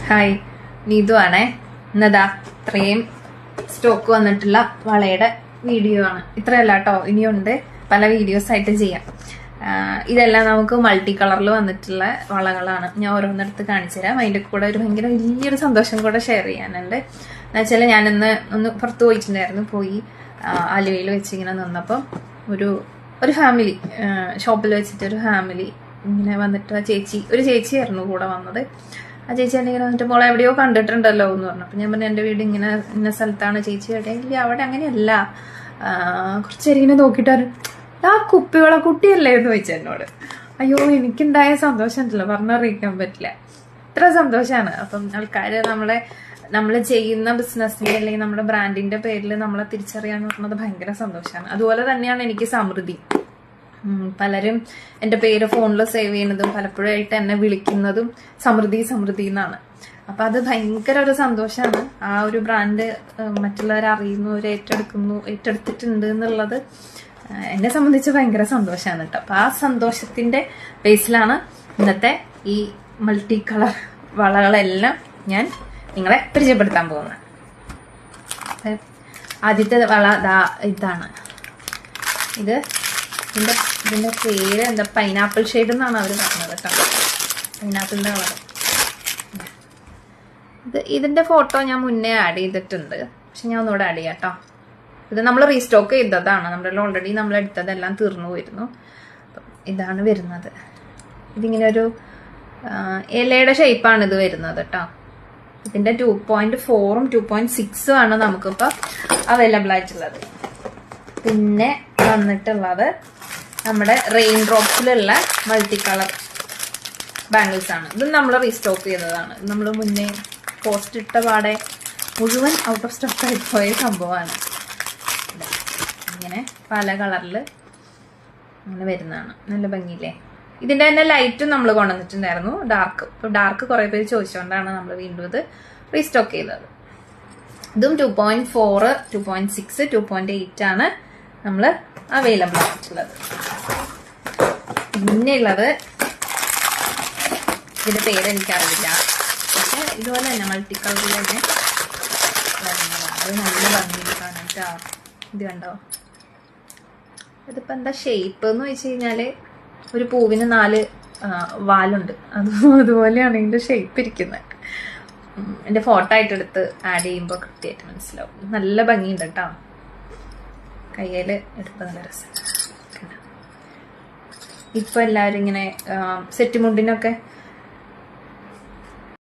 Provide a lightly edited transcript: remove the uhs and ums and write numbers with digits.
Hi, Neethu ആണേ. ഇന്നതാ ഇത്രയും stock വന്നിട്ടുള്ള വളയുടെ വീഡിയോ ആണ്. ഇത്രയല്ല കേട്ടോ, ഇനിയുണ്ട്, പല വീഡിയോസ് ആയിട്ട് ചെയ്യാം. ഇതെല്ലാം നമുക്ക് മൾട്ടി കളറിൽ വന്നിട്ടുള്ള വളകളാണ്. ഞാൻ ഓരോന്നെടുത്ത് കാണിച്ചു തരാം. അതിൻ്റെ കൂടെ ഒരു ഭയങ്കര വലിയൊരു സന്തോഷം കൂടെ ഷെയർ ചെയ്യാനുണ്ട്. എന്നുവെച്ചാൽ ഞാനിന്ന് ഒന്ന് പുറത്ത് പോയിട്ടുണ്ടായിരുന്നു. പോയി ആലുവയിൽ വെച്ച് ഇങ്ങനെ നിന്നപ്പം ഒരു ഫാമിലി ഷോപ്പിൽ വെച്ചിട്ട് ഒരു ഫാമിലി ഇങ്ങനെ വന്നിട്ട് ഒരു ചേച്ചിയായിരുന്നു കൂടെ വന്നത്. ആ ചേച്ചി എന്നെ ഇങ്ങനെ വന്നിട്ട് മോളെ എവിടെയോ കണ്ടിട്ടുണ്ടല്ലോ എന്ന് പറഞ്ഞു. അപ്പം ഞാൻ പറഞ്ഞു എൻ്റെ വീട് ഇങ്ങനെ ഇന്ന സ്ഥലത്താണ്. ചേച്ചി എവിടെ? ഇല്ല, അവിടെ അങ്ങനെയല്ല. കുറച്ചേരം ഇങ്ങനെ നോക്കിയിട്ട് ആ കുപ്പിവള കുട്ടിയല്ലേ എന്ന് ചോദിച്ചു എന്നോട്. അയ്യോ, എനിക്കുണ്ടായ സന്തോഷം ഉണ്ടല്ലോ, പറഞ്ഞറിയിക്കാൻ പറ്റില്ല. ഇത്ര സന്തോഷമാണ്. അപ്പം ആൾക്കാർ നമ്മൾ ചെയ്യുന്ന ബിസിനസ്സിന്റെ അല്ലെങ്കിൽ നമ്മുടെ ബ്രാൻഡിന്റെ പേരിൽ നമ്മളെ തിരിച്ചറിയാന്ന് പറഞ്ഞത് ഭയങ്കര സന്തോഷമാണ്. അതുപോലെ തന്നെയാണ് എനിക്ക് സമൃദ്ധി. പലരും എൻ്റെ പേര് ഫോണിൽ സേവ് ചെയ്യുന്നതും പലപ്പോഴായിട്ട് എന്നെ വിളിക്കുന്നതും സമൃദ്ധി എന്നാണ്. അപ്പൊ അത് ഭയങ്കര ഒരു സന്തോഷമാണ്. ആ ഒരു ബ്രാൻഡ് മറ്റുള്ളവർ അറിയുന്നു, ഏറ്റെടുത്തിട്ടുണ്ട് എന്നുള്ളത് എന്നെ സംബന്ധിച്ച് ഭയങ്കര സന്തോഷമാണ് കേട്ടോ. അപ്പൊ ആ സന്തോഷത്തിന്റെ ബേസിലാണ് ഇന്നത്തെ ഈ മൾട്ടി കളർ വളകളെല്ലാം ഞാൻ നിങ്ങളെ പരിചയപ്പെടുത്താൻ പോകുന്നത്. ആദ്യത്തെ വള ഇതാണ്. ഇതിന്റെ പേര് എന്താ, പൈനാപ്പിൾ ഷെയ്ഡ് എന്നാണ് അവർ പറഞ്ഞത് കേട്ടോ. പൈനാപ്പിളിന്റെ കളർ. ഇതിന്റെ ഫോട്ടോ ഞാൻ മുന്നേ ആഡ് ചെയ്തിട്ടുണ്ട്, പക്ഷെ ഞാൻ ഒന്നുകൂടെ ആഡ് ചെയ്യാം കേട്ടോ. ഇത് നമ്മൾ റീസ്റ്റോക്ക് ചെയ്തതാണ്. നമ്മുടെ ഓൾറെഡി നമ്മൾ എടുത്തതെല്ലാം തീർന്നു പോയിരുന്നു. ഇതാണ് വരുന്നത്. ഇതിങ്ങനെ ഒരു ഇലയുടെ ഷേപ്പാണ് ഇത് വരുന്നത് കേട്ടോ. ഇതിന്റെ 2.4ഉം 2.6ഉം ആണ് നമുക്കിപ്പോൾ അവൈലബിൾ ആയിട്ടുള്ളത്. പിന്നെ വന്നിട്ടുള്ളത് നമ്മുടെ റെയിൻ ഡ്രോപ്സിലുള്ള മൾട്ടി കളർ ബാംഗിൾസ് ആണ്. ഇത് നമ്മൾ റീസ്റ്റോക്ക് ചെയ്തതാണ്. നമ്മൾ മുന്നേ പോസ്റ്റ് ഇട്ട പാടെ മുഴുവൻ ഔട്ട് ഓഫ് സ്റ്റോക്ക് ആയി പോയ സംഭവമാണ്. ഇങ്ങനെ പല കളറിൽ അങ്ങനെ വരുന്നതാണ്. നല്ല ഭംഗിയില്ലേ? ഇതിന്റെ തന്നെ ലൈറ്റും നമ്മൾ കൊണ്ടുവന്നിട്ടുണ്ടായിരുന്നു, ഡാർക്ക്. ഇപ്പോൾ ഡാർക്ക് കുറെ പേര് ചോദിച്ചുകൊണ്ടാണ് നമ്മൾ വീണ്ടും ഇത് റീസ്റ്റോക്ക് ചെയ്തത്. ഇതും 2.4, 2.6, 2.8 ആണ് നമ്മൾ അവൈലബിൾ ആയിട്ടുള്ളത്. പിന്നെ ഉള്ളത് ഇതിന്റെ പേര് എനിക്കറിയില്ല, പക്ഷെ ഇതുപോലെ തന്നെ മൾട്ടി കളറിൽ തന്നെ വരുന്നതാണ്. അത് നല്ല ഭംഗിയിട്ടാണ് കേട്ടോ. ഇത് കണ്ടോ? ഇതിപ്പോ എന്താ ഷേപ്പ് എന്ന് വെച്ച് കഴിഞ്ഞാല് ഒരു പൂവിന് 4 വാലുണ്ട്. അതുപോലെയാണ് ഇതിന്റെ ഷേപ്പ് ഇരിക്കുന്നത്. എന്റെ ഫോട്ടോ ആയിട്ട് എടുത്ത് ആഡ് ചെയ്യുമ്പോൾ കൃത്യമായിട്ട് മനസ്സിലാവും. നല്ല ഭംഗിയുണ്ട് കേട്ടോ. കയ്യിൽ എടുത്ത് നല്ല രസം. ഇപ്പൊ എല്ലാവരും ഇങ്ങനെ സെറ്റ് മുണ്ടിനൊക്കെ